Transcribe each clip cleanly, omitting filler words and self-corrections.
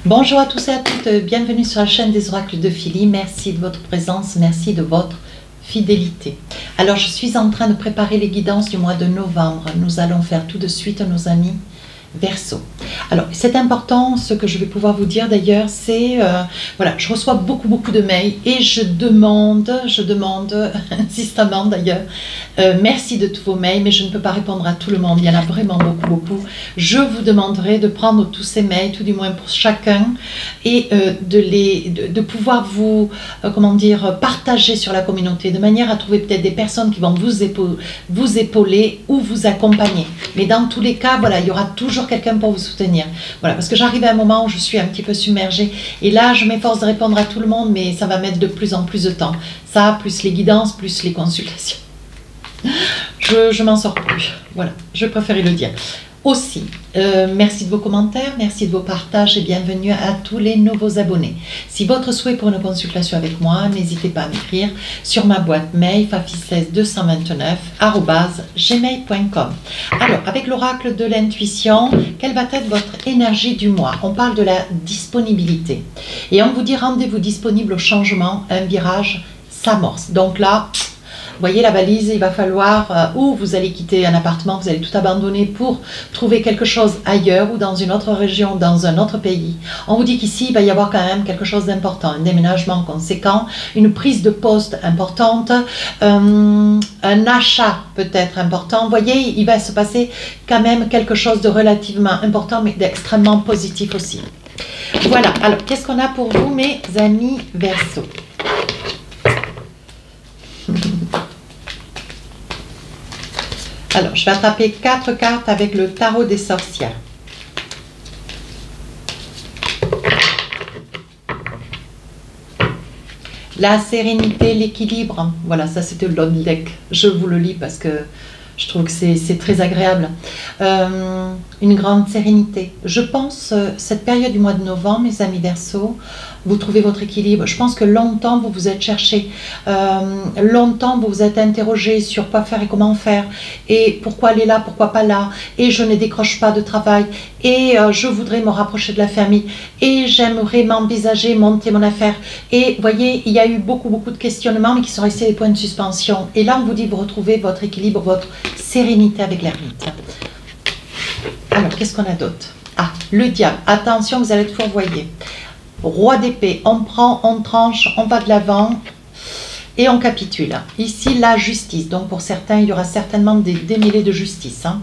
Bonjour à tous et à toutes, bienvenue sur la chaîne des oracles de Philly. Merci de votre présence, merci de votre fidélité. Alors je suis en train de préparer les guidances du mois de novembre. Nous allons faire tout de suite nos amis Verseau. Alors c'est important, ce que je vais pouvoir vous dire d'ailleurs, c'est voilà, je reçois beaucoup de mails et je demande insistamment d'ailleurs, merci de tous vos mails, mais je ne peux pas répondre à tout le monde, il y en a vraiment beaucoup. Je vous demanderai de prendre tous ces mails, tout du moins pour chacun, et de pouvoir vous, comment dire, partager sur la communauté, de manière à trouver peut-être des personnes qui vont vous épauler ou vous accompagner. Mais dans tous les cas, voilà, il y aura toujours quelqu'un pour vous soutenir. Voilà, parce que j'arrive à un moment où je suis un petit peu submergée et là je m'efforce de répondre à tout le monde, mais ça va mettre de plus en plus de temps. Ça, plus les guidances, plus les consultations. Je m'en sors plus. Voilà, je préférais le dire. Aussi, merci de vos commentaires, merci de vos partages et bienvenue à tous les nouveaux abonnés. Si votre souhait pour une consultation avec moi, n'hésitez pas à m'écrire sur ma boîte mail fafisles229@gmail.com. Alors, avec l'oracle de l'intuition, quelle va être votre énergie du mois? On parle de la disponibilité. Et on vous dit rendez-vous disponible au changement, un virage s'amorce. Donc là, vous voyez la valise, il va falloir, ou vous allez quitter un appartement, vous allez tout abandonner pour trouver quelque chose ailleurs ou dans une autre région, dans un autre pays. On vous dit qu'ici, il va y avoir quand même quelque chose d'important, un déménagement conséquent, une prise de poste importante, un achat peut-être important. Vous voyez, il va se passer quand même quelque chose de relativement important, mais d'extrêmement positif aussi. Voilà, alors qu'est-ce qu'on a pour vous, mes amis Verseau? Alors, je vais attraper 4 cartes avec le tarot des sorcières. La sérénité, l'équilibre. Voilà, ça c'était le Lone Deck. Je vous le lis parce que je trouve que c'est très agréable. Une grande sérénité. Je pense, cette période du mois de novembre, mes amis Verseau, vous trouvez votre équilibre. Je pense que longtemps, vous vous êtes cherché. Longtemps, vous vous êtes interrogé sur quoi faire et comment faire. Et pourquoi aller là, pourquoi pas là. Et je ne décroche pas de travail. Et je voudrais me rapprocher de la famille. Et j'aimerais m'envisager, monter mon affaire. Et vous voyez, il y a eu beaucoup de questionnements, mais qui sont restés des points de suspension. Et là, on vous dit, vous retrouvez votre équilibre, votre sérénité avec l'ermite. Alors, qu'est-ce qu'on a d'autre? Ah, le diable. Attention, vous allez être fourvoyé. Roi d'épée, on prend, on tranche, on va de l'avant et on capitule. Ici, la justice. Donc, pour certains, il y aura certainement des démêlés de justice. Hein.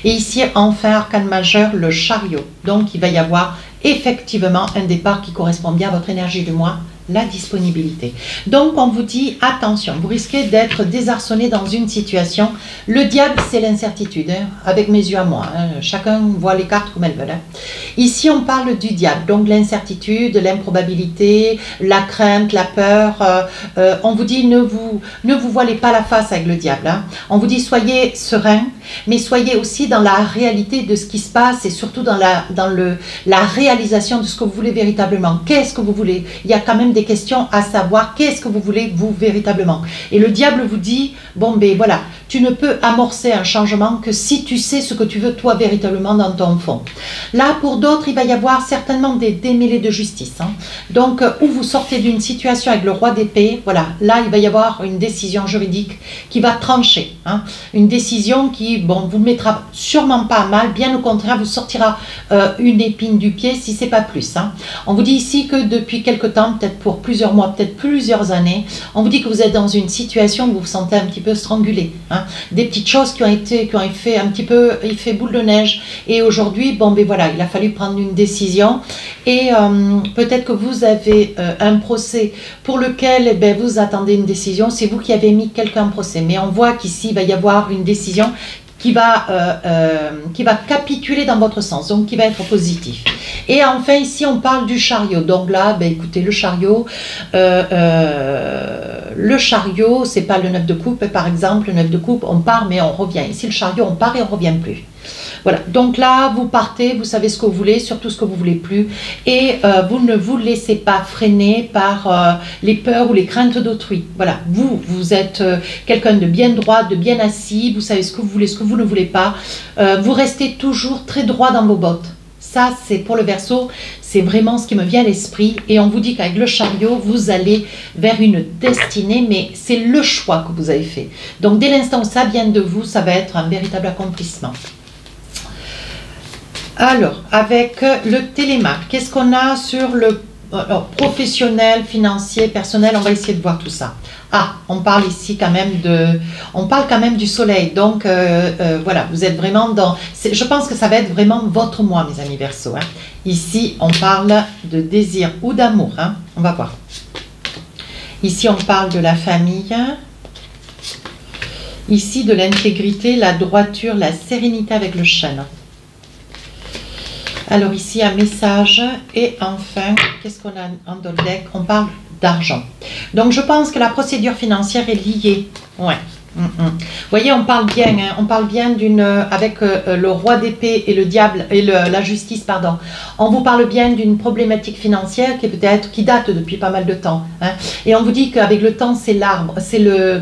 Et ici, enfin, arcane majeur, le chariot. Donc, il va y avoir effectivement un départ qui correspond bien à votre énergie du mois, la disponibilité. Donc, on vous dit, attention, vous risquez d'être désarçonné dans une situation. Le diable, c'est l'incertitude, hein, avec mes yeux à moi. Hein, chacun voit les cartes comme elles veulent. Hein. Ici, on parle du diable, donc l'incertitude, l'improbabilité, la crainte, la peur. On vous dit, ne vous voilez pas la face avec le diable. Hein. On vous dit, soyez serein, mais soyez aussi dans la réalité de ce qui se passe et surtout dans la réalisation de ce que vous voulez véritablement. Qu'est-ce que vous voulez? Il y a quand même des questions à savoir, qu'est-ce que vous voulez vous véritablement. Et le diable vous dit, bon ben voilà, tu ne peux amorcer un changement que si tu sais ce que tu veux toi véritablement dans ton fond. Là pour d'autres il va y avoir certainement des démêlés de justice. Hein. Donc où vous sortez d'une situation avec le roi d'épée, voilà, là il va y avoir une décision juridique qui va trancher. Hein. Une décision qui, bon, vous mettra sûrement pas à mal, bien au contraire vous sortira une épine du pied si c'est pas plus. Hein. On vous dit ici que depuis quelque temps, peut-être pour plusieurs mois, peut-être plusieurs années, on vous dit que vous êtes dans une situation où vous vous sentez un petit peu strangulé. Hein. Des petites choses qui ont fait un petit peu effet boule de neige. Et aujourd'hui, bon ben voilà, il a fallu prendre une décision. Et peut-être que vous avez un procès pour lequel eh ben, vous attendez une décision. C'est vous qui avez mis quelqu'un en procès. Mais on voit qu'ici, il va y avoir une décision qui va capituler dans votre sens, donc qui va être positif. Et enfin ici on parle du chariot, donc là ben, écoutez le chariot c'est pas le 9 de coupe par exemple. Le 9 de coupe on part mais on revient. Ici le chariot on part et on revient plus. Voilà, donc là vous partez, vous savez ce que vous voulez, surtout ce que vous voulez plus, et vous ne vous laissez pas freiner par les peurs ou les craintes d'autrui. Voilà, vous êtes quelqu'un de bien droit, de bien assis, vous savez ce que vous voulez, ce que vous ne voulez pas, vous restez toujours très droit dans vos bottes. Ça, c'est pour le Verseau, c'est vraiment ce qui me vient à l'esprit. Et on vous dit qu'avec le chariot, vous allez vers une destinée, mais c'est le choix que vous avez fait. Donc dès l'instant où ça vient de vous, ça va être un véritable accomplissement. Alors, avec le télémaque, qu'est-ce qu'on a sur le professionnel, financier, personnel? On va essayer de voir tout ça. Ah, on parle ici quand même du soleil. Donc, voilà, vous êtes vraiment dans... Je pense que ça va être vraiment votre moi, mes amis Verseau. Hein. Ici, on parle de désir ou d'amour. Hein. On va voir. Ici, on parle de la famille. Ici, de l'intégrité, la droiture, la sérénité avec le chêne. Alors ici, un message. Et enfin, qu'est-ce qu'on a en deck? On parle d'argent. Donc, je pense que la procédure financière est liée. Ouais. Vous voyez, on parle bien, hein, on parle bien d'une, avec le roi d'épée et le diable et la justice, pardon. On vous parle bien d'une problématique financière qui est peut-être qui date depuis pas mal de temps. Hein, et on vous dit qu'avec le temps, c'est l'arbre, c'est le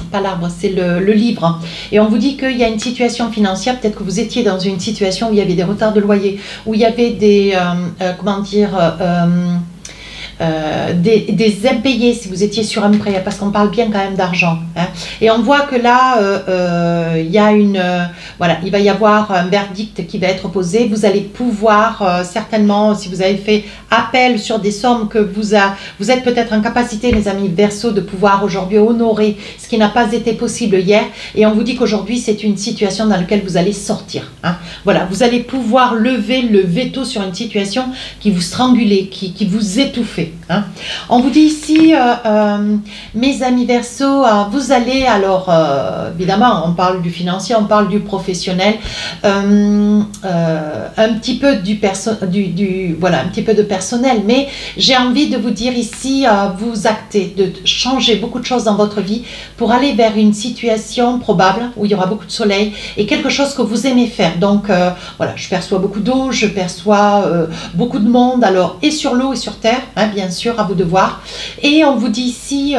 pas l'arbre, c'est le livre. Et on vous dit qu'il y a une situation financière. Peut-être que vous étiez dans une situation où il y avait des retards de loyer, où il y avait des comment dire. Des impayés si vous étiez sur un prêt, parce qu'on parle bien quand même d'argent. Hein. Et on voit que là, il y a voilà, il va y avoir un verdict qui va être posé. Vous allez pouvoir certainement, si vous avez fait appel sur des sommes que vous êtes peut-être en capacité, mes amis Verseau, de pouvoir aujourd'hui honorer ce qui n'a pas été possible hier. Et on vous dit qu'aujourd'hui, c'est une situation dans laquelle vous allez sortir. Hein. Voilà, vous allez pouvoir lever le veto sur une situation qui vous strangulait, qui vous étouffait. Hein. On vous dit ici, mes amis Verseau, vous allez alors, évidemment, on parle du financier, on parle du professionnel, un petit peu voilà, un petit peu de personnel, mais j'ai envie de vous dire ici, vous actez de changer beaucoup de choses dans votre vie pour aller vers une situation probable où il y aura beaucoup de soleil et quelque chose que vous aimez faire. Donc, voilà, je perçois beaucoup d'eau, je perçois beaucoup de monde, alors, et sur l'eau et sur terre, hein, bien sûr, à vous de voir. Et on vous dit ici,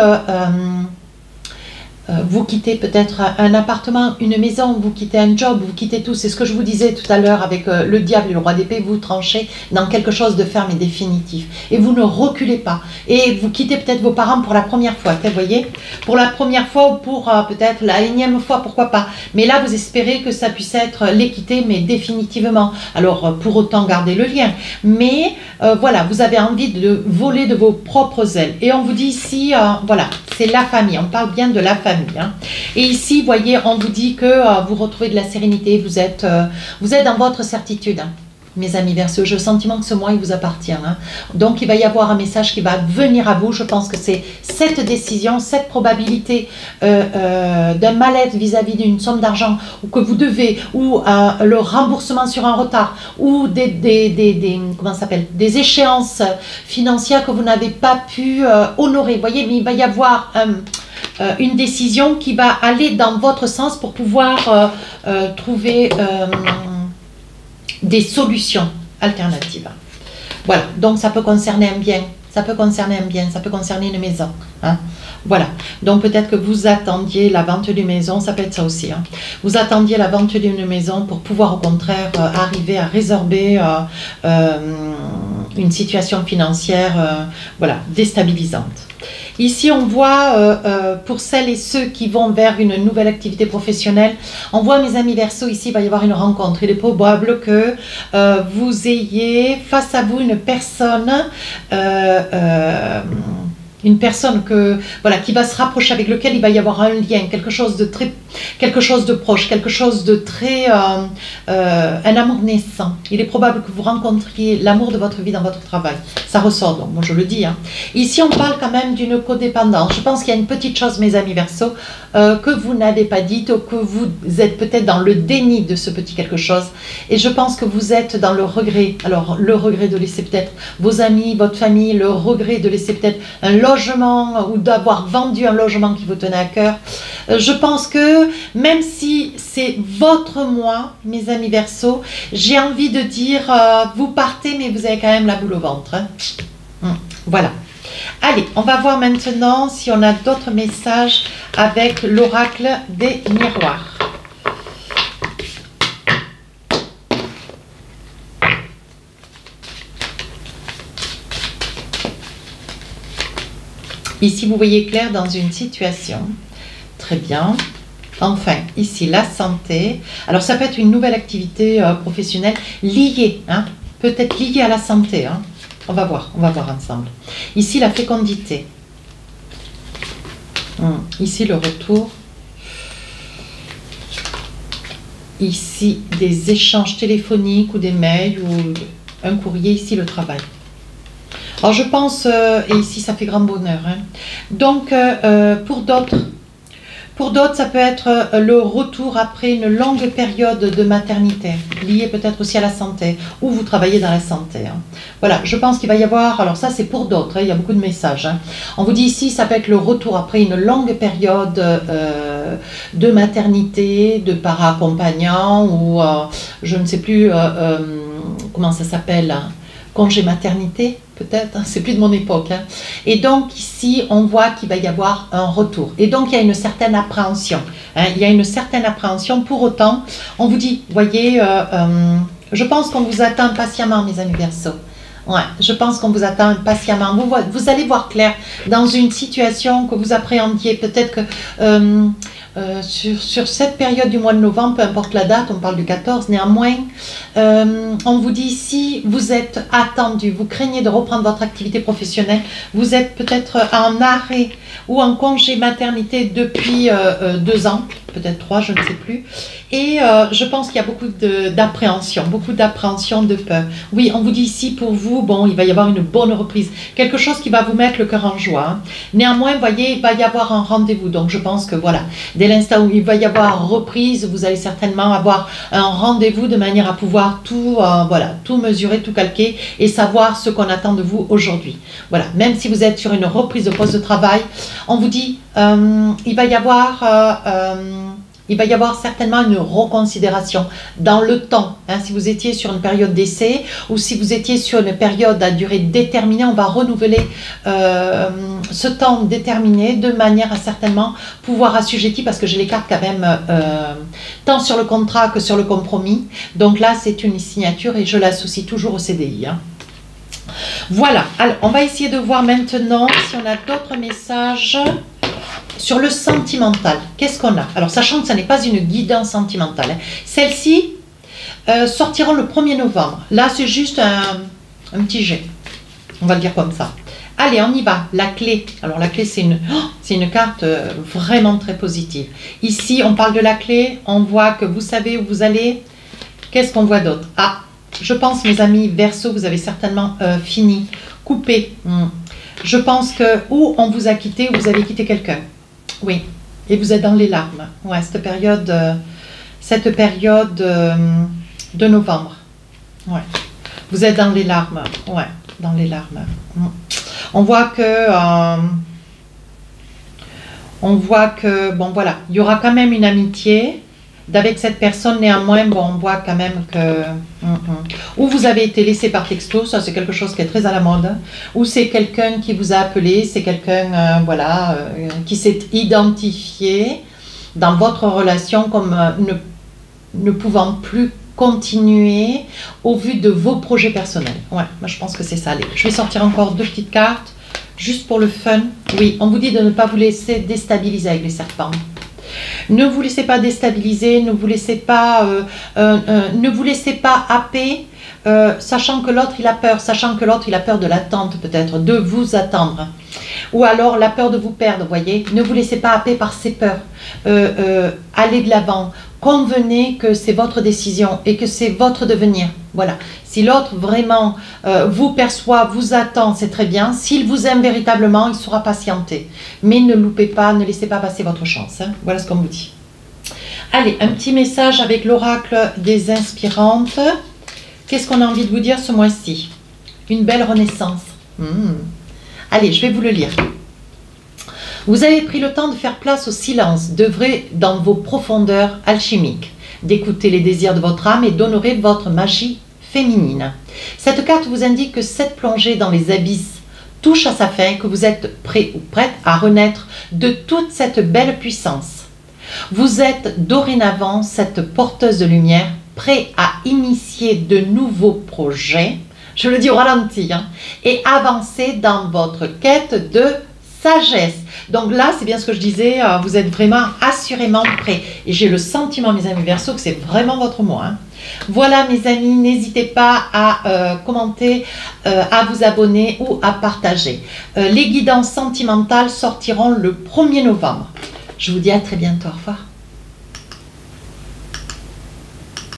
vous quittez peut-être un appartement, une maison, vous quittez un job, vous quittez tout. C'est ce que je vous disais tout à l'heure avec le diable et le roi d'épée. Vous tranchez dans quelque chose de ferme et définitif. Et vous ne reculez pas. Et vous quittez peut-être vos parents pour la première fois. Vous voyez, pour la première fois ou pour peut-être la énième fois, pourquoi pas. Mais là, vous espérez que ça puisse être les quitter, mais définitivement. Alors, pour autant garder le lien. Mais voilà, vous avez envie de voler de vos propres ailes. Et on vous dit ici, voilà, c'est la famille. On parle bien de la famille. Hein. Et ici, vous voyez, on vous dit que vous retrouvez de la sérénité, vous êtes dans votre certitude. Hein. Mes amis Verseau, j'ai le sentiment que ce mois, il vous appartient. Hein. Donc, il va y avoir un message qui va venir à vous. Je pense que c'est cette décision, cette probabilité d'un mal-être vis-à-vis d'une somme d'argent ou que vous devez, ou le remboursement sur un retard, ou comment ça s'appelle, des échéances financières que vous n'avez pas pu honorer. Vous voyez, mais il va y avoir une décision qui va aller dans votre sens pour pouvoir trouver des solutions alternatives. Voilà, donc ça peut concerner un bien, ça peut concerner un bien, ça peut concerner une maison. Hein. Voilà, donc peut-être que vous attendiez la vente d'une maison, ça peut être ça aussi. Hein. Vous attendiez la vente d'une maison pour pouvoir au contraire arriver à résorber une situation financière voilà, déstabilisante. Ici, on voit, pour celles et ceux qui vont vers une nouvelle activité professionnelle, on voit, mes amis Verseau, ici, il va y avoir une rencontre. Il est probable que vous ayez face à vous une personne voilà, qui va se rapprocher, avec lequel il va y avoir un lien, quelque chose de proche, quelque chose de très, un amour naissant. Il est probable que vous rencontriez l'amour de votre vie dans votre travail. Ça ressort, donc moi je le dis. Hein. Ici, on parle quand même d'une codépendance. Je pense qu'il y a une petite chose, mes amis Verseau, que vous n'avez pas dite, ou que vous êtes peut-être dans le déni de ce petit quelque chose. Et je pense que vous êtes dans le regret. Alors, le regret de laisser peut-être vos amis, votre famille, le regret de laisser peut-être un logement ou d'avoir vendu un logement qui vous tenait à cœur. Je pense que même si c'est votre moi, mes amis Verseau, j'ai envie de dire, vous partez, mais vous avez quand même la boule au ventre. Hein. Voilà. Allez, on va voir maintenant si on a d'autres messages avec l'oracle des miroirs. Ici, vous voyez clair dans une situation. Très bien. Enfin, ici, la santé. Alors, ça peut être une nouvelle activité professionnelle liée, hein, peut-être liée à la santé. Hein. On va voir ensemble. Ici, la fécondité. Ici, le retour. Ici, des échanges téléphoniques ou des mails ou un courrier. Ici, le travail. Alors, je pense, et ici, ça fait grand bonheur. Hein. Donc, pour d'autres, ça peut être le retour après une longue période de maternité, liée peut-être aussi à la santé, ou vous travaillez dans la santé. Hein. Voilà, je pense qu'il va y avoir, alors ça c'est pour d'autres, hein, il y a beaucoup de messages. Hein. On vous dit ici, ça peut être le retour après une longue période de maternité, de para-accompagnant, ou je ne sais plus comment ça s'appelle, hein, congé maternité peut-être, hein, c'est plus de mon époque. Hein. Et donc ici, on voit qu'il va y avoir un retour. Et donc il y a une certaine appréhension. Hein, il y a une certaine appréhension. Pour autant, on vous dit, voyez, je pense qu'on vous attend patiemment, mes amis Verseaux. Ouais, je pense qu'on vous attend patiemment. Vous allez voir clair dans une situation que vous appréhendiez. Peut-être que sur cette période du mois de novembre, peu importe la date, on parle du 14, néanmoins, on vous dit ici, vous êtes attendu, vous craignez de reprendre votre activité professionnelle, vous êtes peut-être en arrêt ou en congé maternité depuis 2 ans, peut-être 3, je ne sais plus. Et je pense qu'il y a beaucoup d'appréhension, de peur. Oui, on vous dit ici pour vous, bon, il va y avoir une bonne reprise, quelque chose qui va vous mettre le cœur en joie. Hein. Néanmoins, vous voyez, il va y avoir un rendez-vous. Donc, je pense que voilà, dès l'instant où il va y avoir reprise, vous allez certainement avoir un rendez-vous de manière à pouvoir tout, voilà, tout mesurer, tout calquer et savoir ce qu'on attend de vous aujourd'hui. Voilà, même si vous êtes sur une reprise de poste de travail, on vous dit, il va y avoir certainement une reconsidération dans le temps. Hein, si vous étiez sur une période d'essai ou si vous étiez sur une période à durée déterminée, on va renouveler ce temps déterminé de manière à certainement pouvoir assujettir, parce que j'ai les cartes quand même tant sur le contrat que sur le compromis. Donc là, c'est une signature et je l'associe toujours au CDI. Hein. Voilà, alors on va essayer de voir maintenant si on a d'autres messages. Sur le sentimental, qu'est-ce qu'on a? Alors, sachant que ce n'est pas une guidance sentimentale, hein. Celles-ci sortiront le 1er novembre. Là, c'est juste un petit jet. On va le dire comme ça. Allez, on y va. La clé. Alors, la clé, c'est une carte vraiment très positive. Ici, on parle de la clé. On voit que vous savez où vous allez. Qu'est-ce qu'on voit d'autre? Ah, je pense, mes amis Verseau, vous avez certainement fini, coupé. Je pense que ou on vous a quitté ou vous avez quitté quelqu'un. Oui, et vous êtes dans les larmes. Ouais, cette période de novembre. Ouais, vous êtes dans les larmes. Ouais, dans les larmes. On voit que, bon voilà, il y aura quand même une amitié d'avec cette personne. Néanmoins, bon, on voit quand même que ou vous avez été laissé par texto, ça c'est quelque chose qui est très à la mode, ou c'est quelqu'un qui vous a appelé, c'est quelqu'un voilà, qui s'est identifié dans votre relation comme ne pouvant plus continuer au vu de vos projets personnels. Ouais, moi je pense que c'est ça. Allez, je vais sortir encore 2 petites cartes, juste pour le fun. Oui, on vous dit de ne pas vous laisser déstabiliser avec les serpents. Ne vous laissez pas déstabiliser, ne vous laissez pas happer, sachant que l'autre il a peur, de l'attente peut-être, de vous attendre. Ou alors la peur de vous perdre, voyez. Ne vous laissez pas happer par ces peurs. Allez de l'avant. Convenez que c'est votre décision et que c'est votre devenir. Voilà. Si l'autre vraiment vous perçoit, vous attend, c'est très bien. S'il vous aime véritablement, il saura patienter. Mais ne loupez pas, ne laissez pas passer votre chance. Hein. Voilà ce qu'on vous dit. Allez, un petit message avec l'oracle des inspirantes. Qu'est-ce qu'on a envie de vous dire ce mois-ci? Une belle renaissance. Allez, je vais vous le lire. Vous avez pris le temps de faire place au silence, d'œuvrer dans vos profondeurs alchimiques, d'écouter les désirs de votre âme et d'honorer votre magie féminine. Cette carte vous indique que cette plongée dans les abysses touche à sa fin, que vous êtes prêt ou prête à renaître de toute cette belle puissance. Vous êtes dorénavant cette porteuse de lumière, prêt à initier de nouveaux projets, je le dis au ralenti, hein, et avancer dans votre quête de sagesse. Donc là, c'est bien ce que je disais, vous êtes vraiment assurément prêts. Et j'ai le sentiment, mes amis Verseau, que c'est vraiment votre mot. Hein. Voilà, mes amis, n'hésitez pas à commenter, à vous abonner ou à partager. Les guidances sentimentales sortiront le 1er novembre. Je vous dis à très bientôt. Au revoir.